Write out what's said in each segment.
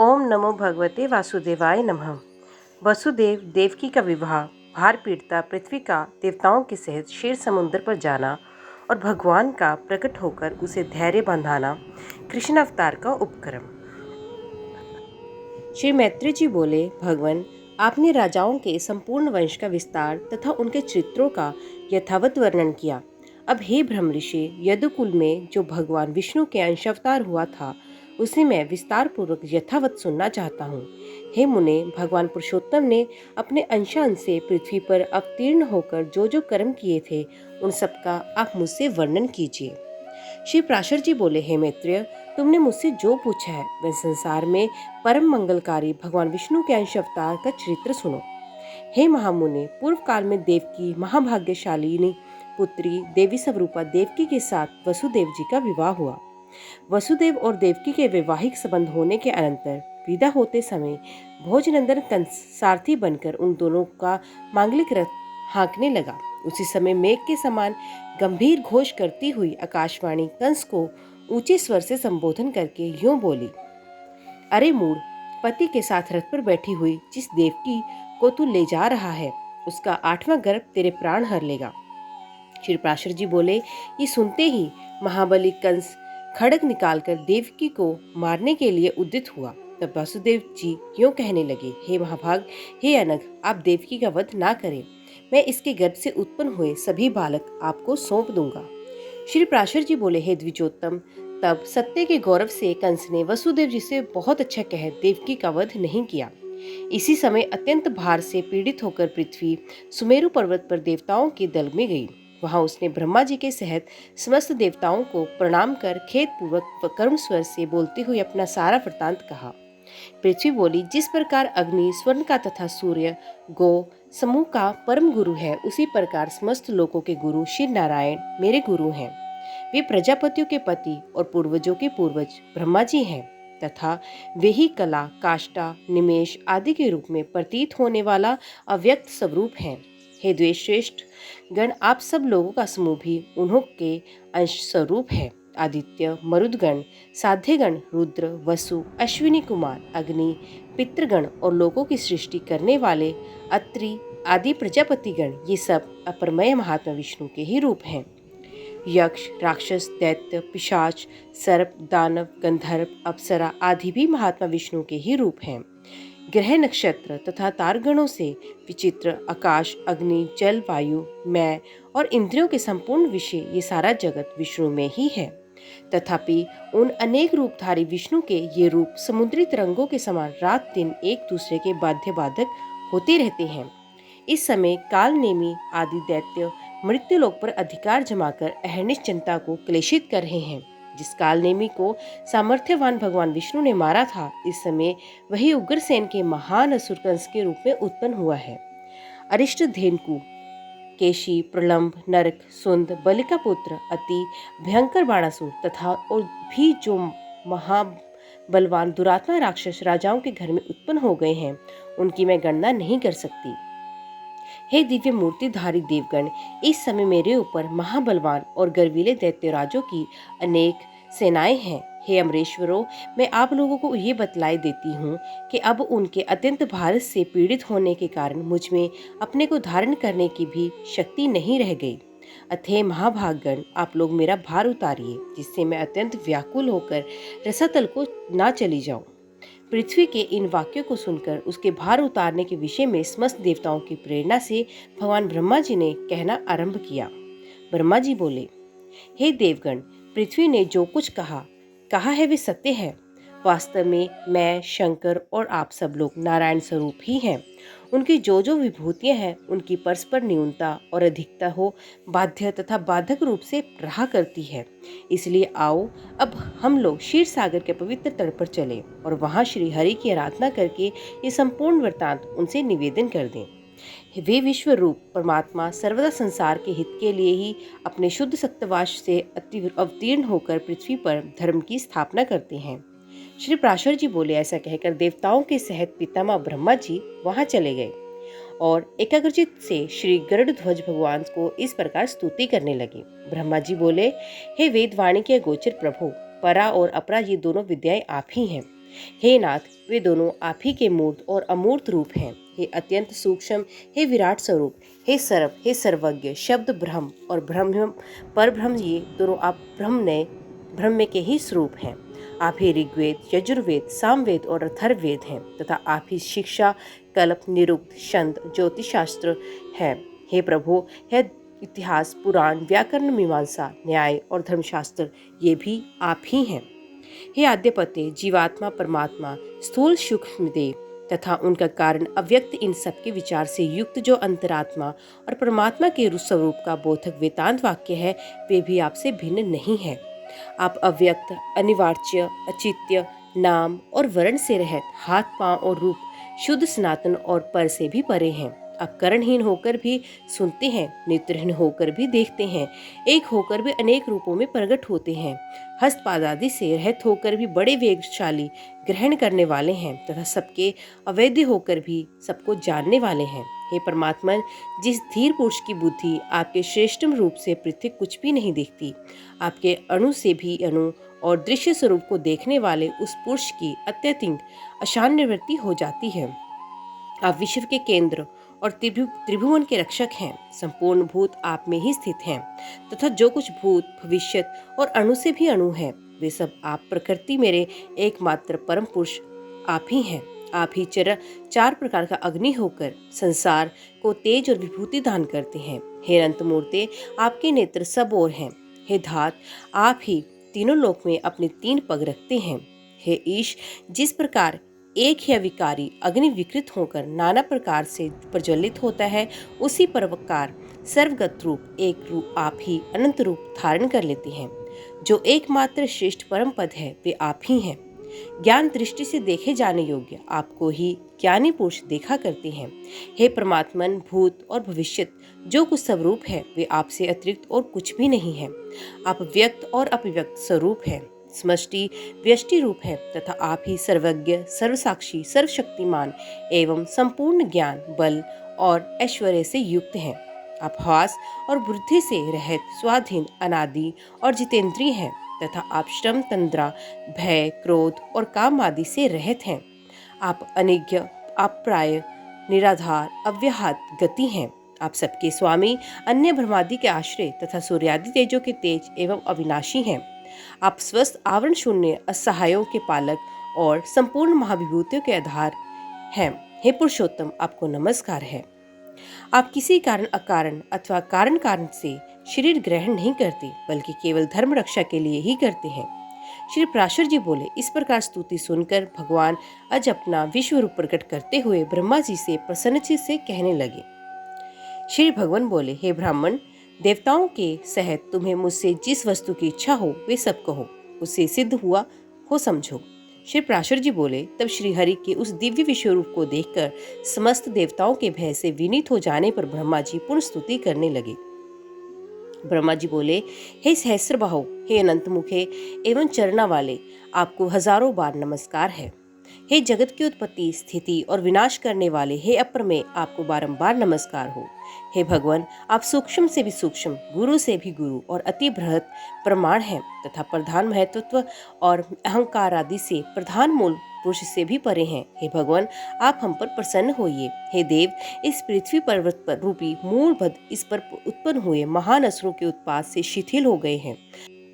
ओम नमो भगवते वासुदेवाय नमः। वसुदेव देवकी का विवाह, भार पीड़ता पृथ्वी का देवताओं के सहित क्षीर समुद्र पर जाना और भगवान का प्रकट होकर उसे धैर्य बंधाना कृष्ण अवतार का उपक्रम। श्री मैत्री जी बोले, भगवान, आपने राजाओं के संपूर्ण वंश का विस्तार तथा उनके चित्रों का यथावत वर्णन किया। अब हे ब्रह्म ऋषि, यदुकुल में जो भगवान विष्णु के अंशावतार हुआ था, उसे मैं विस्तार पूर्वक यथावत सुनना चाहता हूँ। हे मुने, भगवान पुरुषोत्तम ने अपने अंशांश से पृथ्वी पर अवतीर्ण होकर जो जो कर्म किए थे, उन सबका आप मुझसे वर्णन कीजिए। श्री प्राशर जी बोले, हे मैत्रेय, तुमने मुझसे जो पूछा है वह संसार में परम मंगलकारी भगवान विष्णु के अंश अवतार का चरित्र सुनो। हे महामुने, पूर्व काल में देवकी महाभाग्यशालिनी पुत्री देवी स्वरूपा देवकी के साथ वसुदेव जी का विवाह हुआ। वसुदेव और देवकी के वैवाहिक संबंध होने के अनंतर विदा होते समय भोजनंदन कंस सारथी बनकर उन दोनों का मांगलिक रथ हाँकने लगा। उसी समय मेघ के समान गंभीर घोष करती हुई आकाशवाणी कंस को ऊंचे स्वर से संबोधन करके यूं बोली, अरे मूढ़, पति के साथ रथ पर बैठी हुई जिस देवकी को तू ले जा रहा है, उसका 8वां गर्भ तेरे प्राण हर लेगा। श्री प्राशर जी बोले, ये सुनते ही महाबली कंस खड्ग निकालकर देवकी को मारने के लिए उद्यत हुआ। तब वासुदेव जी यूं कहने लगे, हे महाभाग, हे अनघ, आप देवकी का वध ना करें। मैं इसके गर्भ से उत्पन्न हुए सभी बालक आपको सौंप दूंगा। श्री प्राशर जी बोले, हे द्विजोत्तम, तब सत्य के गौरव से कंस ने वसुदेव जी से बहुत अच्छा कह देवकी का वध नहीं किया। इसी समय अत्यंत भार से पीड़ित होकर पृथ्वी सुमेरु पर्वत पर देवताओं के दल में गई। वहां उसने ब्रह्मा जी के सहित समस्त देवताओं को प्रणाम कर खेद पूर्वक कर्म स्वर से बोलते हुए अपना सारा वृतांत कहा। पृथ्वी बोली, जिस प्रकार अग्नि स्वर्ण का तथा सूर्य गो समूह का परम गुरु है, उसी प्रकार समस्त लोकों के गुरु श्री नारायण मेरे गुरु हैं। वे प्रजापतियों के पति और पूर्वजों के पूर्वज ब्रह्मा जी हैं तथा वे ही कला, काष्ठा, निमेष आदि के रूप में प्रतीत होने वाला अव्यक्त स्वरूप हैं। हे द्वेश्रेष्ठ गण, आप सब लोगों का समूह भी उन्हों के अंश स्वरूप है। आदित्य, मरुदगण, साध्यगण, रुद्र, वसु, अश्विनी कुमार, अग्नि, पितृगण और लोगों की सृष्टि करने वाले अत्रि आदि प्रजापतिगण, ये सब अपरमय महात्मा विष्णु के ही रूप हैं। यक्ष, राक्षस, दैत्य, पिशाच, सर्प, दानव, गंधर्व, अप्सरा आदि भी महात्मा विष्णु के ही रूप हैं। ग्रह, नक्षत्र तथा तारगणों से विचित्र आकाश, अग्नि, जल, वायु, मैं और इंद्रियों के संपूर्ण विषय, ये सारा जगत विष्णु में ही है। तथापि उन अनेक रूपधारी विष्णु के ये रूप समुद्री तरंगों के समान रात दिन एक दूसरे के बाध्य बाधक होते रहते हैं। इस समय काल नेमी आदि दैत्य मृत्युलोक पर अधिकार जमाकर अहर्निश जनता को क्लेशित कर रहे हैं। जिस काल नेमी को सामर्थ्यवान भगवान विष्णु ने मारा था, इस समय वही उग्रसेन के महान असुर कंस के रूप में उत्पन्न हुआ है। अरिष्ट धेनुकु, केशी, प्रलंब, नरक, सुंद, बलिका पुत्र, अति भयंकर बाणासुर तथा और भी जो महाबलवान दुरात्मा राक्षस राजाओं के घर में उत्पन्न हो गए हैं, उनकी मैं गणना नहीं कर सकती। हे दिव्य मूर्तिधारी देवगण, इस समय मेरे ऊपर महाबलवान और गर्वीले दैत्यराजों की अनेक सेनाएं हैं। हे अमरेश्वरों, मैं आप लोगों को ये बतलाई देती हूँ कि अब उनके अत्यंत भारत से पीड़ित होने के कारण मुझ में अपने को धारण करने की भी शक्ति नहीं रह गई। अतः महाभागगण, आप लोग मेरा भार उतारिए, जिससे मैं अत्यंत व्याकुल होकर रसातल को ना चली जाऊं। पृथ्वी के इन वाक्यों को सुनकर उसके भार उतारने के विषय में समस्त देवताओं की प्रेरणा से भगवान ब्रह्मा जी ने कहना आरंभ किया। ब्रह्मा जी बोले, हे देवगण, पृथ्वी ने जो कुछ कहा है वे सत्य है। वास्तव में मैं, शंकर और आप सब लोग नारायण स्वरूप ही हैं। उनकी जो जो विभूतियां हैं, उनकी परस्पर न्यूनता और अधिकता हो बाध्य तथा बाधक रूप से रहा करती है। इसलिए आओ अब हम लोग क्षीर सागर के पवित्र तट पर चले और वहां श्री हरि की आराधना करके ये संपूर्ण वृत्तांत उनसे निवेदन कर दें। वे विश्व रूप परमात्मा सर्वदा संसार के हित के लिए ही अपने शुद्ध सत्वाश से अवतीर्ण होकर पृथ्वी पर धर्म की स्थापना करते हैं। श्री प्राशर जी बोले, ऐसा कहकर देवताओं के सहित पितामह ब्रह्मा जी वहां चले गए और एकाग्रचित से श्री गरुड़ ध्वज भगवान को इस प्रकार स्तुति करने लगे। ब्रह्मा जी बोले, हे वेदवाणी के गोचर प्रभु, परा और अपरा ये दोनों विद्याएं आप ही हैं। हे नाथ, वे दोनों आप ही के मूर्त और अमूर्त रूप हैं। हे अत्यंत सूक्ष्म, हे विराट स्वरूप, हे सर्व, हे सर्वज्ञ, शब्द ब्रह्म और ब्रह्म पर ब्रह्म, ये दोनों आप ब्रह्म के ही स्वरूप हैं। आप ही ऋग्वेद, यजुर्वेद, सामवेद और अथर्ववेद हैं तथा आप ही शिक्षा, कल्प, निरुक्त, छंद, ज्योतिष शास्त्र हैं। हे प्रभु, हे इतिहास, पुराण, व्याकरण, मीमांसा, न्याय और धर्मशास्त्र, ये भी आप ही हैं। हे आद्यपते, जीवात्मा, परमात्मा, स्थूल सूक्ष्म देव तथा उनका कारण अव्यक्त, इन सबके विचार से युक्त जो अंतरात्मा और परमात्मा के स्वरूप का बोधक वेदांत वाक्य है, वे भी आपसे भिन्न नहीं है। आप अव्यक्त, अनिवार्य, अचित्य, नाम और वर्ण से रहित, हाथ, पांव और रूप, शुद्ध, सनातन और पर से भी परे हैं। आप कर्णहीन होकर भी सुनते हैं, नेत्रहीन होकर भी देखते हैं, एक होकर भी अनेक रूपों में प्रकट होते हैं, हस्तपाद आदि से रहित होकर भी बड़े वेगशाली, ग्रहण करने वाले हैं तथा सबके अवैध होकर भी सबको जानने वाले हैं। हे परमात्मा, जिस धीर पुरुष की बुद्धि आपके श्रेष्ठतम रूप से पृथक कुछ भी नहीं देखती, आपके अणु से भी अणु और दृश्य स्वरूप को देखने वाले उस पुरुष की अत्यधिक अशान निवृत्ति हो जाती है। आप विश्व के केंद्र और त्रिभुवन के रक्षक हैं। संपूर्ण भूत आप में ही स्थित हैं तथा जो कुछ भूत, भविष्य और अणु से भी अणु है, वे सब आप प्रकृति मेरे एकमात्र परम पुरुष आप ही हैं। आप ही चार प्रकार का अग्नि होकर संसार को तेज और विभूति दान करते हैं। हे अनंत मूर्ते, आपके नेत्र सब ओर हैं। हे धात, आप ही तीनों लोक में अपने 3 पग रखते हैं। हे ईश, जिस प्रकार एक ही अविकारी अग्नि विकृत होकर नाना प्रकार से प्रज्वलित होता है, उसी प्रकार सर्वगत रूप एक रूप आप ही अनंत रूप धारण कर लेते हैं। जो एकमात्र श्रेष्ठ परम पद है, वे आप ही हैं। ज्ञान दृष्टि से देखे जाने योग्य आपको ही ज्ञानी पुरुष देखा करते हैं। हे परमात्मन, भूत और भविष्य जो कुछ स्वरूप है, वे आपसे अतिरिक्त और कुछ भी नहीं है। आप व्यक्त और अभिव्यक्त स्वरूप है, समष्टि व्यष्टि रूप है तथा आप ही सर्वज्ञ, सर्वसाक्षी, सर्वशक्तिमान एवं संपूर्ण ज्ञान, बल और ऐश्वर्य से युक्त हैं। आप हास और बुद्धि से रहित, स्वाधीन, अनादि और जितेंद्रिय हैं तथा आप श्रम, तंद्रा, भय, क्रोध और काम आदि से रहित हैं। आप अनिज्ञ, अप्राय, निराधार, अव्याहत गति हैं। आप सबके स्वामी, अन्य ब्रह्मादि के आश्रय तथा सूर्यादि तेजों के तेज एवं अविनाशी हैं। आप स्वस्थ, आवरण शून्य, असहायों के पालक और संपूर्ण महाविभूतियों के आधार हैं। हे पुरुषोत्तम, आपको नमस्कार है। आप किसी कारण, अकारण अथवा कारण कारण से शरीर ग्रहण नहीं करते, बल्कि केवल धर्म रक्षा के लिए ही करते हैं। श्री पराशर जी बोले, इस प्रकार स्तुति सुनकर भगवान आज अपना विश्व रूप प्रकट करते हुए ब्रह्मा जी से प्रसन्नचित्त से कहने लगे। श्री भगवान बोले, हे ब्राह्मण, देवताओं के सहित तुम्हें मुझसे जिस वस्तु की इच्छा हो वे सब कहो, उससे सिद्ध हुआ हो समझो। श्री पराशर जी बोले, तब श्री हरि के उस दिव्य विश्व रूप को देखकर समस्त देवताओं के भय से विनीत हो जाने पर ब्रह्मा जी पुनः स्तुति करने लगे। ब्रह्मा जी बोले, हे सहस्त्रबाहो, हे अनंत मुखे एवं चरणा वाले, आपको हजारों बार नमस्कार है। हे जगत की उत्पत्ति, स्थिति और विनाश करने वाले, हे अप्रमेय, आपको बारंबार नमस्कार हो। हे भगवान, आप सूक्ष्म से भी सूक्ष्म, गुरु से भी गुरु और अति बृहत प्रमाण हैं तथा प्रधान महत्व और अहंकार आदि से प्रधान मूल पुरुष से भी परे हैं। हे भगवान, आप हम पर प्रसन्न होइए। हे देव, इस पृथ्वी पर्वत पर रूपी मूलभद इस पर उत्पन्न हुए महान असुरों के उत्पात से शिथिल हो गए हैं।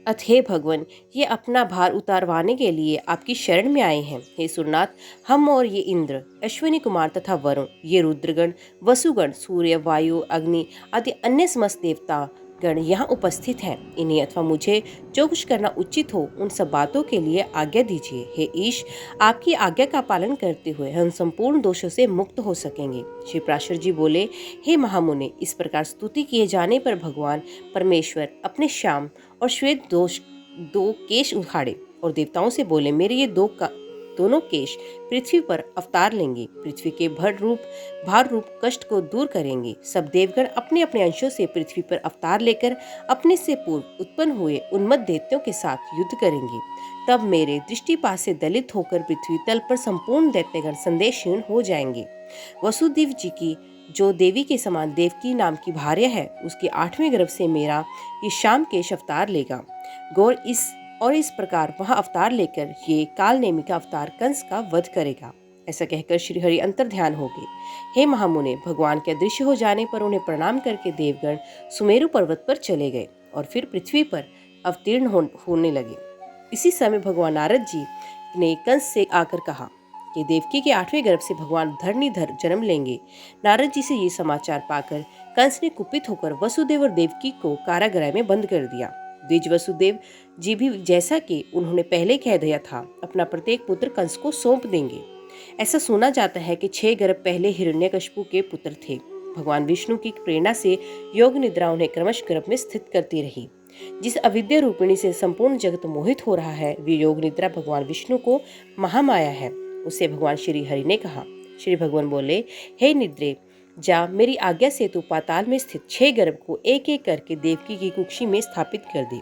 अथ हे भगवान, ये अपना भार उतारवाने के लिए आपकी शरण में आए हैं। हे सुरनाथ, हम और ये इंद्र, अश्विनी कुमार तथा वरुण, ये रुद्रगण, वसुगण, सूर्य, वायु, अग्नि आदि अन्य समस्त देवता गण यहाँ उपस्थित हैं। इन्हें अथवा मुझे जो कुछ करना उचित हो उन सब बातों के लिए आज्ञा दीजिए। हे ईश, आपकी आज्ञा का पालन करते हुए हम संपूर्ण दोषों से मुक्त हो सकेंगे। श्री पराशर जी बोले, हे महामुने, इस प्रकार स्तुति किए जाने पर भगवान परमेश्वर अपने श्याम और श्वेत दो केश उखाड़े और देवताओं से बोले, मेरे ये दोनों केश पृथ्वी पर अवतार लेंगे, पृथ्वी के भार रूप कष्ट को दूर करेंगे। सब देवगण अपने अपने अंशों से पृथ्वी पर अवतार लेकर अपने से पूर्व उत्पन्न हुए उन्मत्त दैत्यों के साथ युद्ध करेंगे। तब मेरे दृष्टिपात से दलित होकर पृथ्वी तल पर संपूर्ण दैत्यगण संदेशहीन हो जाएंगे। वसुदेव जी की जो देवी के समान देवकी नाम की भार्या है, उसके 8वें गर्भ से मेरा ये शाम केश अवतार लेगा। गौर इस और इस प्रकार वहां अवतार लेकर ये काल नेमी का अवतार कंस का वध करेगा। ऐसा कहकर श्री हरि अंतर्ध्यान हो गए। हे महामुने, भगवान के अदृश्य हो जाने पर उन्हें प्रणाम करके देवगण सुमेरु पर्वत पर चले गए और फिर पृथ्वी पर अवतीर्ण होने लगे। इसी समय भगवान नारद जी ने कंस से आकर कहा कि देवकी के 8वें गर्भ से भगवान धरणीधर जन्म लेंगे। नारद जी से ये समाचार पाकर कंस ने कुपित होकर वसुदेव और देवकी को कारागृह में बंद कर दिया। द्विज वसुदेव जी भी जैसा कि उन्होंने पहले कह दिया था, अपना प्रत्येक पुत्र कंस को सौंप देंगे। ऐसा सुना जाता है कि 6 गर्भ पहले हिरण्यकशिपु के पुत्र थे। भगवान विष्णु की प्रेरणा से योग निद्रा उन्हें क्रमश गर्भ में स्थित करती रही। जिस अविद्या रूपिणी से संपूर्ण जगत मोहित हो रहा है, वे योग निद्रा भगवान विष्णु को महामाया है। उससे भगवान श्री हरि ने कहा। श्री भगवान बोले, हे निद्रे, जा, मेरी आज्ञा से तू पाताल में स्थित 6 गर्भ को एक एक करके देवकी की कुक्षी में स्थापित कर दे।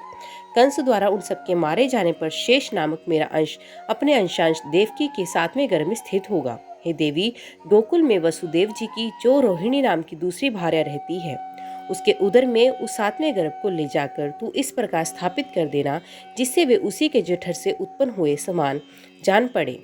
कंस द्वारा उन सबके मारे जाने पर शेष नामक मेरा अंश अपने अंशांश देवकी के 7वें गर्भ में स्थित होगा। हे देवी, गोकुल में वसुदेव जी की जो रोहिणी नाम की दूसरी भार्या रहती है, उसके उदर में उस 7वें गर्भ को ले जाकर तू इस प्रकार स्थापित कर देना जिससे वे उसी के जठर से उत्पन्न हुए समान जान पड़े।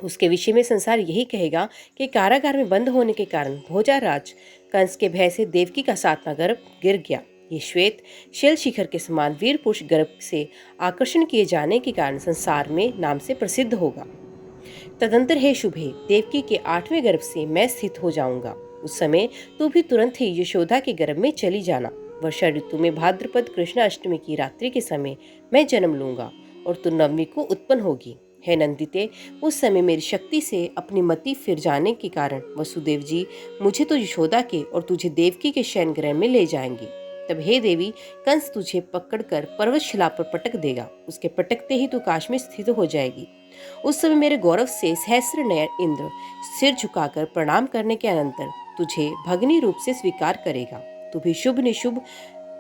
उसके विषय में संसार यही कहेगा कि कारागार में बंद होने के कारण भोजाराज कंस के भय से देवकी का 7वां गर्भ गिर गया। ये श्वेत शैल शिखर के समान वीर पुरुष गर्भ से आकर्षण किए जाने के कारण संसार में नाम से प्रसिद्ध होगा। तदंतर हे शुभे, देवकी के 8वें गर्भ से मैं स्थित हो जाऊंगा। उस समय तू भी तुरंत ही यशोदा के गर्भ में चली जाना। वर्षा ऋतु में भाद्रपद कृष्ण अष्टमी की रात्रि के समय मैं जन्म लूंगा और तू नवमी को उत्पन्न होगी। हे नंदिते, उस समय मेरी शक्ति से अपनी मति फिर जाने के कारण वसुदेव जी मुझे तो यशोदा के और तुझे देवकी के शयन गृह में ले जाएंगे। तब हे देवी, कंस तुझे पकड़कर पर्वत शिला पर पटक देगा। उसके पटकते ही तू काश में स्थित हो जाएगी। उस समय मेरे गौरव से सहस्र नयन इंद्र सिर झुकाकर प्रणाम करने के अनंतर तुझे भगनी रूप से स्वीकार करेगा। तू भी शुभ निशुभ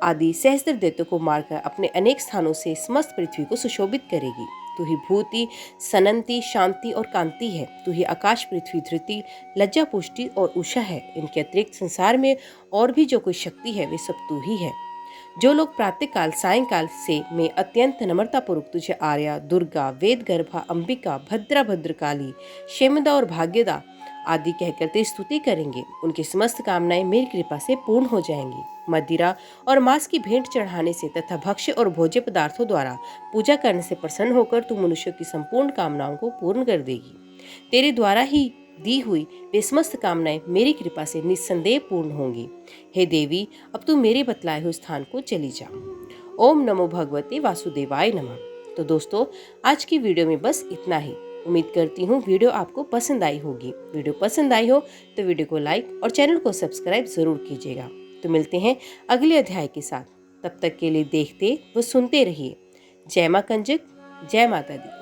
आदि सहस्त्र दैत्यों को मारकर अपने अनेक स्थानों से समस्त पृथ्वी को सुशोभित करेगी। तू ही भूति, सनंती, शांति और कांति है। तू ही आकाश, पृथ्वी, धृति, लज्जा, पुष्टि और उषा है। इनके अतिरिक्त संसार में और भी जो कोई शक्ति है, वे सब तू ही है। जो लोग प्रातःकाल सायंकाल से मैं अत्यंत नम्रता पूर्वक तुझे आर्या, दुर्गा, वेद गर्भा, अंबिका, भद्रा, भद्रकाली, क्षेमदा और भाग्यदा आदि कहकर तेरी स्तुति करेंगे, उनकी समस्त कामनाएं मेरी कृपा से पूर्ण हो जाएंगी। मदिरा और मांस की भेंट चढ़ाने से तथा भक्ष्य और भोज्य पदार्थों द्वारा पूजा करने से प्रसन्न होकर तू मनुष्यों की संपूर्ण कामनाओं को पूर्ण कर देगी। तेरे द्वारा ही दी हुई वे समस्त कामनाएं मेरी कृपा से निस्संदेह पूर्ण होंगी। हे देवी, अब तू मेरे बतलाए हुए स्थान को चली जा। ओम नमो भगवते वासुदेवाय नमः। तो दोस्तों, आज की वीडियो में बस इतना ही। उम्मीद करती हूँ वीडियो आपको पसंद आई होगी। वीडियो पसंद आई हो तो वीडियो को लाइक और चैनल को सब्सक्राइब जरूर कीजिएगा। तो मिलते हैं अगले अध्याय के साथ। तब तक के लिए देखते व सुनते रहिए। जय मां कंजक, जय माता दी।